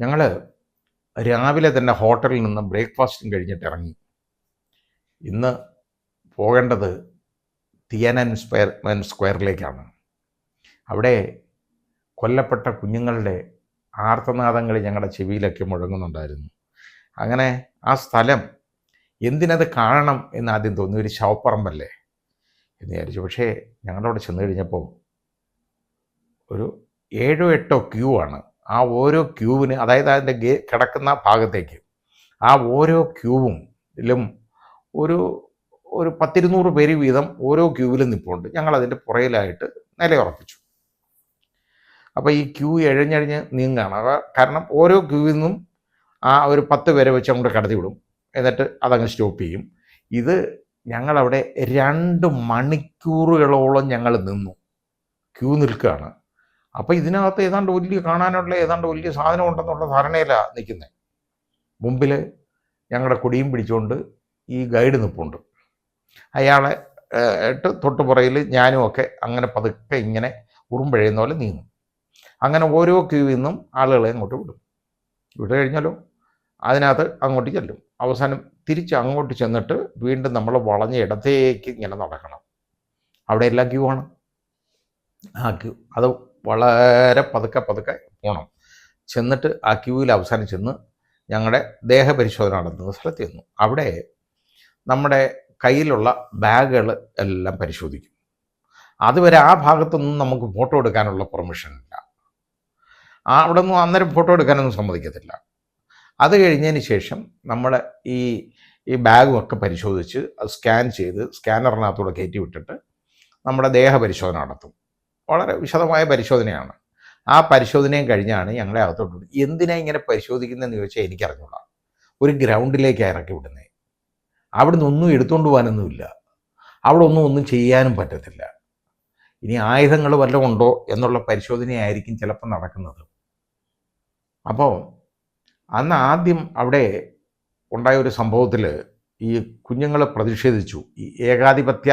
ഞങ്ങൾ രാവിലെ തന്നെ ഹോട്ടലിൽ നിന്ന് ബ്രേക്ക്ഫാസ്റ്റും കഴിഞ്ഞിട്ട് ഇറങ്ങി. ഇന്ന് പോകേണ്ടത് തിയാനൻ സ്ക്വയറിലേക്കാണ്. അവിടെ കൊല്ലപ്പെട്ട കുഞ്ഞുങ്ങളുടെ ആർത്തനാദങ്ങൾ ഞങ്ങളുടെ ചെവിയിലൊക്കെ മുഴങ്ങുന്നുണ്ടായിരുന്നു. അങ്ങനെ ആ സ്ഥലം എന്തിനത് കാണണം എന്ന് ആദ്യം തോന്നി. ഒരു ശവപ്പറമ്പല്ലേ എന്ന് വിചാരിച്ചു. പക്ഷേ ഞങ്ങളവിടെ ചെന്ന് കഴിഞ്ഞപ്പോൾ ഒരു 7-8 ക്യൂ ആണ്. ആ ഓരോ ക്യൂവിന്, അതായത് അതിൻ്റെ കിടക്കുന്ന ഭാഗത്തേക്ക് ആ ഓരോ ക്യൂവിലും ഒരു 10-200 പേര് വീതം ഓരോ ക്യൂവിലും നിൽപ്പുണ്ട്. ഞങ്ങളതിൻ്റെ പുറയിലായിട്ട് നിലയുറപ്പിച്ചു. അപ്പോൾ ഈ ക്യൂ എഴഞ്ഞഴിഞ്ഞ് നീങ്ങുകയാണ്. കാരണം ഓരോ ക്യൂവിൽ നിന്നും ആ ഒരു 10 പേരെ വെച്ച് അങ്ങോട്ട് കടത്തി വിടും. എന്നിട്ട് അതങ്ങ് സ്റ്റോപ്പ് ചെയ്യും. ഇത് ഞങ്ങളവിടെ 2 മണിക്കൂറുകളോളം ഞങ്ങൾ നിന്നു, ക്യൂ നിൽക്കുകയാണ്. അപ്പോൾ ഇതിനകത്ത് ഏതാണ്ട് വലിയ സാധനം ഉണ്ടെന്നുള്ള ധാരണയിലാണ് നിൽക്കുന്നത്. മുമ്പിൽ ഞങ്ങളുടെ കൊടിയും പിടിച്ചുകൊണ്ട് ഈ ഗൈഡ് നിൽപ്പുണ്ട്. അയാളെ തൊട്ടുപുറയിൽ ഞാനും ഒക്കെ അങ്ങനെ പതുക്കെ ഇങ്ങനെ ഉറുമ്പഴയുന്ന പോലെ നീങ്ങും. അങ്ങനെ ഓരോ ക്യൂവിൽ നിന്നും ആളുകളെ അങ്ങോട്ട് വിടും. വിട്ട് കഴിഞ്ഞാലോ അതിനകത്ത് അങ്ങോട്ട് ചെല്ലും. അവസാനം തിരിച്ച് അങ്ങോട്ട് ചെന്നിട്ട് വീണ്ടും നമ്മൾ വളഞ്ഞ ഇടത്തേക്ക് ഇങ്ങനെ നടക്കണം. അവിടെ എല്ലാം ക്യൂ ആണ്. ആ ക്യൂ അത് വളരെ പതുക്കെ പോകണം. ചെന്നിട്ട് ആ ക്യൂവിൽ അവസാനം ചെന്ന് ഞങ്ങളുടെ ദേഹപരിശോധന നടത്തുന്ന സ്ഥലത്ത് ചെന്നു. അവിടെ നമ്മുടെ കയ്യിലുള്ള ബാഗുകൾ എല്ലാം പരിശോധിക്കും. അതുവരെ ആ ഭാഗത്തൊന്നും നമുക്ക് ഫോട്ടോ എടുക്കാനുള്ള പെർമിഷൻ ഇല്ല. അവിടെ ഒന്നും അന്നേരം ഫോട്ടോ എടുക്കാനൊന്നും സമ്മതിക്കത്തില്ല. അത് കഴിഞ്ഞതിന് ശേഷം നമ്മൾ ഈ ബാഗും ഒക്കെ പരിശോധിച്ച് അത് സ്കാൻ ചെയ്ത് സ്കാനറിനകത്തൂടെ കയറ്റി വിട്ടിട്ട് നമ്മുടെ ദേഹപരിശോധന നടത്തും. വളരെ വിശദമായ പരിശോധനയാണ്. ആ പരിശോധനയും കഴിഞ്ഞാണ് ഞങ്ങളെ അകത്തോട്ട്. എന്തിനാ ഇങ്ങനെ പരിശോധിക്കുന്നതെന്ന് ചോദിച്ചാൽ എനിക്കറിഞ്ഞൂടാ. ഒരു ഗ്രൗണ്ടിലേക്കാണ് ഇറക്കി വിടുന്നത്. അവിടെ നിന്നൊന്നും എടുത്തുകൊണ്ട് പോകാനൊന്നുമില്ല. അവിടെ ഒന്നും ചെയ്യാനും പറ്റത്തില്ല. ഇനി ആയുധങ്ങൾ വല്ലതും ഉണ്ടോ എന്നുള്ള പരിശോധനയായിരിക്കും ചിലപ്പോൾ നടക്കുന്നത്. അപ്പോൾ അന്ന് ആദ്യം അവിടെ ഉണ്ടായ ഒരു സംഭവത്തിൽ ഈ കുഞ്ഞുങ്ങൾ പ്രതിഷേധിച്ചു. ഈ ഏകാധിപത്യ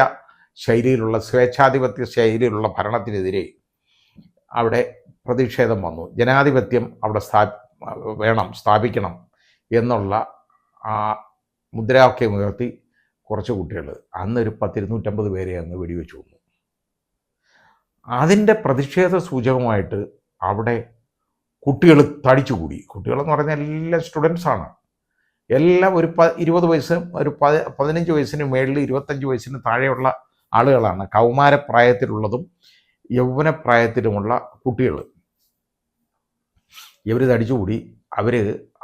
ശൈലിയിലുള്ള, സ്വേച്ഛാധിപത്യ ശൈലിയിലുള്ള ഭരണത്തിനെതിരെ അവിടെ പ്രതിഷേധം വന്നു. ജനാധിപത്യം അവിടെ സ്ഥാപിക്കണം എന്നുള്ള ആ മുദ്രാവാക്യം ഉയർത്തി കുറച്ച് കുട്ടികൾ അന്നൊരു 10-250 പേരെ അങ്ങ് വെടിവെച്ചു കൊന്നു. അതിൻ്റെ പ്രതിഷേധ സൂചകമായിട്ട് അവിടെ കുട്ടികൾ തടിച്ചുകൂടി. കുട്ടികളെന്ന് പറഞ്ഞാൽ എല്ലാ സ്റ്റുഡൻസാണ്. എല്ലാം ഒരു 20 വയസ്സ്, ഒരു 15 വയസ്സിന് മേളിൽ 25 വയസ്സിന് താഴെയുള്ള ആളുകളാണ്. കൗമാരപ്രായത്തിലുള്ളതും യൗവനപ്രായത്തിലുമുള്ള കുട്ടികൾ. ഇവർ തടിച്ചുകൂടി. അവർ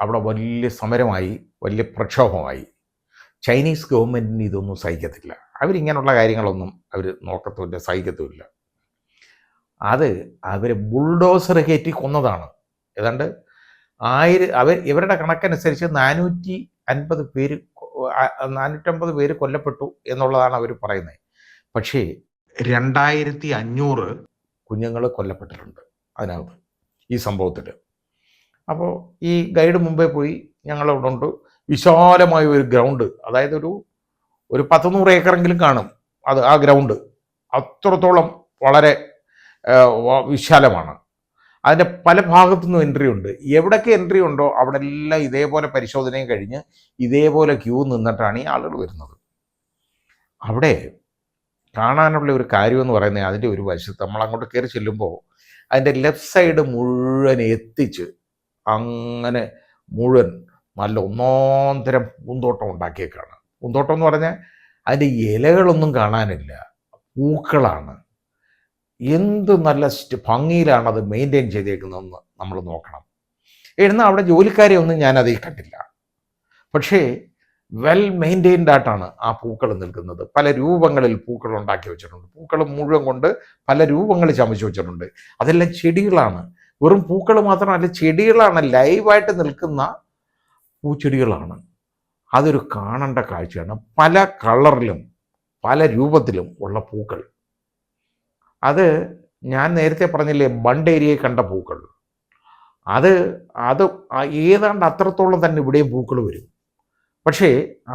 അവിടെ വലിയ സമരമായി, വലിയ പ്രക്ഷോഭമായി. ചൈനീസ് ഗവൺമെൻറ്റിന് ഇതൊന്നും സഹിക്കത്തില്ല. അവരിങ്ങനെയുള്ള കാര്യങ്ങളൊന്നും അവർ നോക്കത്തുമില്ല, സഹിക്കത്തുമില്ല. അവർ ബുൾഡോസർ കയറ്റി കൊന്നതാണ്. ഏതാണ്ട് ഇവരുടെ കണക്കനുസരിച്ച് 450 പേര് കൊല്ലപ്പെട്ടു എന്നുള്ളതാണ് അവർ പറയുന്നത്. പക്ഷേ 2500 കുഞ്ഞുങ്ങൾ കൊല്ലപ്പെട്ടിട്ടുണ്ട് അതിനകത്ത്, ഈ സംഭവത്തിൽ. അപ്പോൾ ഈ ഗൈഡ് മുമ്പേ പോയി, ഞങ്ങളവിടെ ഉണ്ട്. വിശാലമായ ഒരു ഗ്രൗണ്ട്, അതായത് ഒരു 100 ഏക്കറെങ്കിലും കാണും അത്, ആ ഗ്രൗണ്ട് അത്രത്തോളം വളരെ വിശാലമാണ്. അതിൻ്റെ പല ഭാഗത്തുനിന്നും എൻട്രി ഉണ്ട്. എവിടെയൊക്കെ എൻട്രി ഉണ്ടോ അവിടെ എല്ലാം ഇതേപോലെ പരിശോധനയും കഴിഞ്ഞ് ഇതേപോലെ ക്യൂ നിന്നിട്ടാണ് ഈ ആളുകൾ വരുന്നത്. അവിടെ കാണാനുള്ള ഒരു കാര്യമെന്ന് പറയുന്നത്, അതിൻ്റെ ഒരു വശത്ത് നമ്മൾ അങ്ങോട്ട് കയറി ചെല്ലുമ്പോൾ അതിൻ്റെ ലെഫ്റ്റ് സൈഡ് മുഴുവൻ എത്തിച്ച് അങ്ങനെ മുഴുവൻ നല്ല ഒന്നാന്തരം പൂന്തോട്ടം ഉണ്ടാക്കിയേക്കാണ്. പൂന്തോട്ടം എന്ന് പറഞ്ഞാൽ അതിൻ്റെ ഇലകളൊന്നും കാണാനില്ല, പൂക്കളാണ്. എന്ത് നല്ല ഭംഗിയിലാണ് അത് മെയിൻറ്റെയിൻ ചെയ്തേക്കുന്നതെന്ന് നമ്മൾ നോക്കണം. എന്നാൽ അവിടെ ജോലിക്കാരെ ഒന്നും ഞാനതിൽ കണ്ടില്ല. പക്ഷേ വെൽ മെയിൻറ്റെയിൻഡ് ആയിട്ടാണ് ആ പൂക്കൾ നിൽക്കുന്നത്. പല രൂപങ്ങളിൽ പൂക്കൾ ഉണ്ടാക്കി വെച്ചിട്ടുണ്ട്. പൂക്കൾ മുഴുവൻ കൊണ്ട് പല രൂപങ്ങൾ ചമച്ചു വെച്ചിട്ടുണ്ട്. അതെല്ലാം ചെടികളാണ്. വെറും പൂക്കൾ മാത്രമല്ല, ചെടികളാണ്. ലൈവായിട്ട് നിൽക്കുന്ന പൂച്ചെടികളാണ്. അതൊരു കാണേണ്ട കാഴ്ചയാണ്. പല കളറിലും പല രൂപത്തിലും ഉള്ള പൂക്കൾ. അത് ഞാൻ നേരത്തെ പറഞ്ഞില്ലേ, ബണ്ട് ഏരിയയിൽ കണ്ട പൂക്കൾ. അത് ഏതാണ്ട് അത്രത്തോളം തന്നെ ഇവിടെയും പൂക്കൾ വരും. പക്ഷേ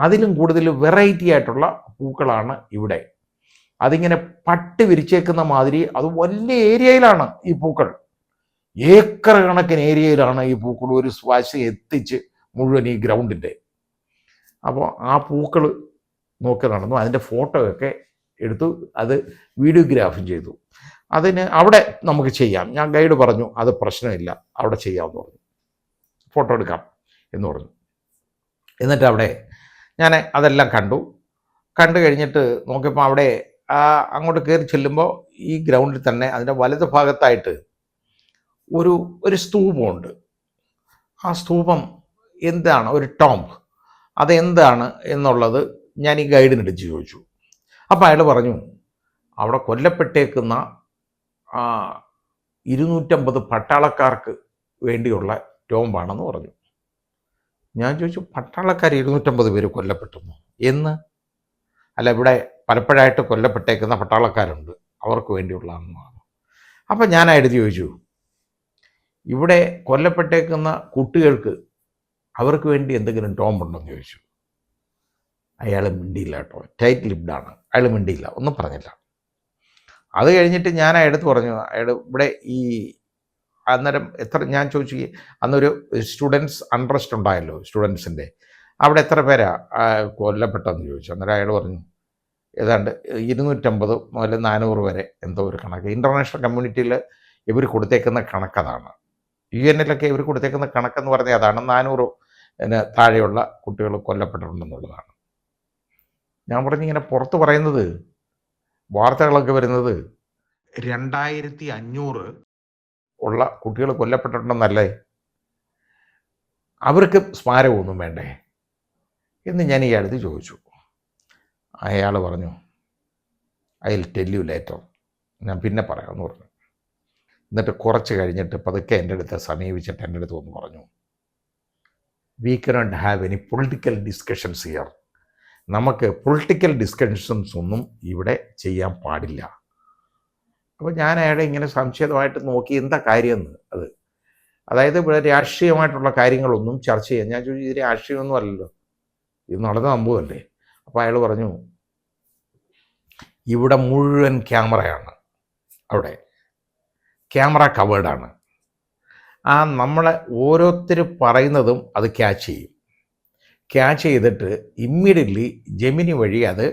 അതിലും കൂടുതൽ വെറൈറ്റി ആയിട്ടുള്ള പൂക്കളാണ് ഇവിടെ. അതിങ്ങനെ പട്ട് വിരിച്ചേക്കുന്ന മാതിരി, അത് വലിയ ഏരിയയിലാണ് ഈ പൂക്കൾ. ഏക്കർ കണക്കിന് ഏരിയയിലാണ് ഈ പൂക്കൾ ഒരു സ്വാശം എത്തിച്ച് മുഴുവൻ ഈ ഗ്രൗണ്ടിൻ്റെ. അപ്പോൾ ആ പൂക്കൾ നോക്കി നടന്നു. അതിൻ്റെ ഫോട്ടോയൊക്കെ എടുത്തു, അത് വീഡിയോഗ്രാഫും ചെയ്തു. അതിന് അവിടെ നമുക്ക് ചെയ്യാം. ഞാൻ ഗൈഡ് പറഞ്ഞു അത് പ്രശ്നമില്ല, അവിടെ ചെയ്യാമെന്ന് പറഞ്ഞു, ഫോട്ടോ എടുക്കാം എന്ന് പറഞ്ഞു. എന്നിട്ട് അവിടെ ഞാൻ അതെല്ലാം കണ്ടു കഴിഞ്ഞിട്ട് നോക്കിയപ്പോൾ അവിടെ അങ്ങോട്ട് കയറി ചെല്ലുമ്പോൾ ഈ ഗ്രൗണ്ടിൽ തന്നെ അതിൻ്റെ വലത് ഭാഗത്തായിട്ട് ഒരു സ്തൂപമുണ്ട്. ആ സ്തൂപം എന്താണ്, ഒരു ടോംബ്, അതെന്താണ് എന്നുള്ളത് ഞാൻ ഈ ഗൈഡിനെടുത്ത് ചോദിച്ചു. അപ്പോൾ അയാൾ പറഞ്ഞു അവിടെ കൊല്ലപ്പെട്ടേക്കുന്ന 250 പട്ടാളക്കാർക്ക് വേണ്ടിയുള്ള ടോംബാണെന്ന് പറഞ്ഞു. ഞാൻ ചോദിച്ചു, പട്ടാളക്കാർ 250 പേര് കൊല്ലപ്പെട്ടെന്നു എന്ന്? അല്ല, ഇവിടെ പലപ്പോഴായിട്ട് കൊല്ലപ്പെട്ടേക്കുന്ന പട്ടാളക്കാരുണ്ട്, അവർക്ക് വേണ്ടിയുള്ളതാണെന്നാണ്. അപ്പം ഞാൻ അയാളോട് ചോദിച്ചു, ഇവിടെ കൊല്ലപ്പെട്ടേക്കുന്ന കുട്ടികൾക്ക് അവർക്ക് വേണ്ടി എന്തെങ്കിലും ടോംബുണ്ടെന്ന് ചോദിച്ചു. അയാൾ മിണ്ടിയില്ല കേട്ടോ, ടൈറ്റ് ലിപ്ഡാണ്, അയാൾ മിണ്ടിയില്ല, ഒന്നും പറഞ്ഞില്ല. അത് കഴിഞ്ഞിട്ട് ഞാൻ അയാളടുത്ത് പറഞ്ഞു, അയാൾ ഇവിടെ ഈ അന്നേരം ഞാൻ ചോദിച്ചു, അന്നൊരു സ്റ്റുഡൻസ് അൺറസ്റ്റ് ഉണ്ടായല്ലോ സ്റ്റുഡൻസിൻ്റെ, അവിടെ എത്ര പേരാ കൊല്ലപ്പെട്ടതെന്ന് ചോദിച്ചു. അന്നേരം അയാൾ പറഞ്ഞു ഏതാണ്ട് 250 മുതൽ 400 വരെ എന്തോ ഒരു കണക്ക്. ഇൻ്റർനാഷണൽ കമ്മ്യൂണിറ്റിയിൽ ഇവർ കൊടുത്തേക്കുന്ന കണക്കതാണ്. UN-ലൊക്കെ ഇവർ കൊടുത്തേക്കുന്ന കണക്കെന്ന് പറഞ്ഞാൽ അതാണ്, 400 താഴെയുള്ള കുട്ടികൾ കൊല്ലപ്പെട്ടിട്ടുണ്ടെന്നുള്ളതാണ്. ഞാൻ പറഞ്ഞു, ഇങ്ങനെ പുറത്ത് പറയുന്നത് വാർത്തകളൊക്കെ വരുന്നത് 2500 ഉള്ള കുട്ടികൾ കൊല്ലപ്പെട്ടിട്ടുണ്ടെന്നല്ലേ, അവർക്ക് സ്മാരകമൊന്നും വേണ്ടേ എന്ന് ഞാൻ ഇയാളത് ചോദിച്ചു. അയാൾ പറഞ്ഞു, I will tell you later, ഞാൻ പിന്നെ പറയാമെന്ന് പറഞ്ഞു. എന്നിട്ട് കുറച്ച് കഴിഞ്ഞിട്ട് പതുക്കെ എൻ്റെ അടുത്ത് സമീപിച്ചിട്ട് എൻ്റെ അടുത്ത് ഒന്ന് പറഞ്ഞു, we cannot have any political discussions here, നമുക്ക് പൊളിറ്റിക്കൽ ഡിസ്കഷൻസ് ഒന്നും ഇവിടെ ചെയ്യാൻ പാടില്ല. അപ്പോൾ ഞാൻ അയാളെ ഇങ്ങനെ സംശയമായിട്ട് നോക്കി, എന്താ കാര്യമെന്ന്. അതായത് ഇവിടെ രാഷ്ട്രീയമായിട്ടുള്ള കാര്യങ്ങളൊന്നും ചർച്ച ചെയ്യാം. ഞാൻ ചോദിച്ചു, ഇത് രാഷ്ട്രീയമൊന്നും അല്ലല്ലോ, ഇത് നടന്ന സംഭവമല്ലേ. അപ്പോൾ അയാൾ പറഞ്ഞു, ഇവിടെ മുഴുവൻ ക്യാമറയാണ്, അവിടെ ക്യാമറ കവേർഡാണ്. നമ്മളെ ഓരോരുത്തർ പറയുന്നതും അത് ക്യാച്ച് ചെയ്തിട്ട് ഇമ്മീഡിയറ്റ്ലി ജെമിനി വഴി അത്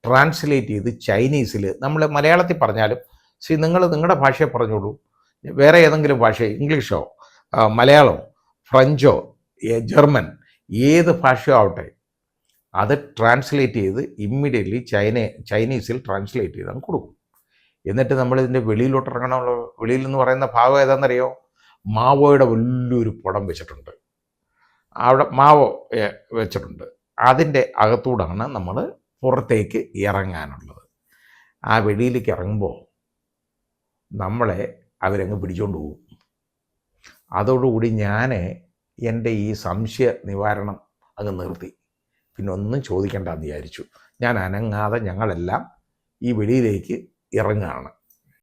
ട്രാൻസ്ലേറ്റ് ചെയ്ത് ചൈനീസിൽ, നമ്മൾ മലയാളത്തിൽ പറഞ്ഞാലും നിങ്ങൾ നിങ്ങളുടെ ഭാഷയെ പറഞ്ഞോളൂ, വേറെ ഏതെങ്കിലും ഭാഷ, ഇംഗ്ലീഷോ മലയാളമോ ഫ്രഞ്ചോ ജർമ്മൻ ഏത് ഭാഷയോ ആവട്ടെ, അത് ട്രാൻസ്ലേറ്റ് ചെയ്ത് ഇമ്മീഡിയറ്റ്ലി ചൈനീസിൽ ട്രാൻസ്ലേറ്റ് ചെയ്ത് അങ്ങ് കൊടുക്കും. എന്നിട്ട് നമ്മളിതിൻ്റെ വെളിയിലോട്ട് ഇറങ്ങണമല്ലോ. വെളിയിൽ എന്ന് പറയുന്ന ഭാഗം ഏതാണെന്നറിയോ? മാവോയുടെ വലിയൊരു പുടം വെച്ചിട്ടുണ്ട്, അവിടെ മാവോ വെച്ചിട്ടുണ്ട്. അതിൻ്റെ അകത്തൂടാണ് നമ്മൾ പുറത്തേക്ക് ഇറങ്ങാനുള്ളത്. ആ വെളിയിലേക്ക് ഇറങ്ങുമ്പോൾ നമ്മളെ അവരങ്ങ് പിടിച്ചുകൊണ്ട് പോകും. അതോടുകൂടി ഞാൻ എൻ്റെ ഈ സംശയ നിവാരണം അങ്ങ് നിർത്തി. പിന്നെ ഒന്നും ചോദിക്കേണ്ടെന്ന് വിചാരിച്ചു. ഞാൻ അനങ്ങാതെ ഞങ്ങളെല്ലാം ഈ വെളിയിലേക്ക് ഇറങ്ങുകയാണ്.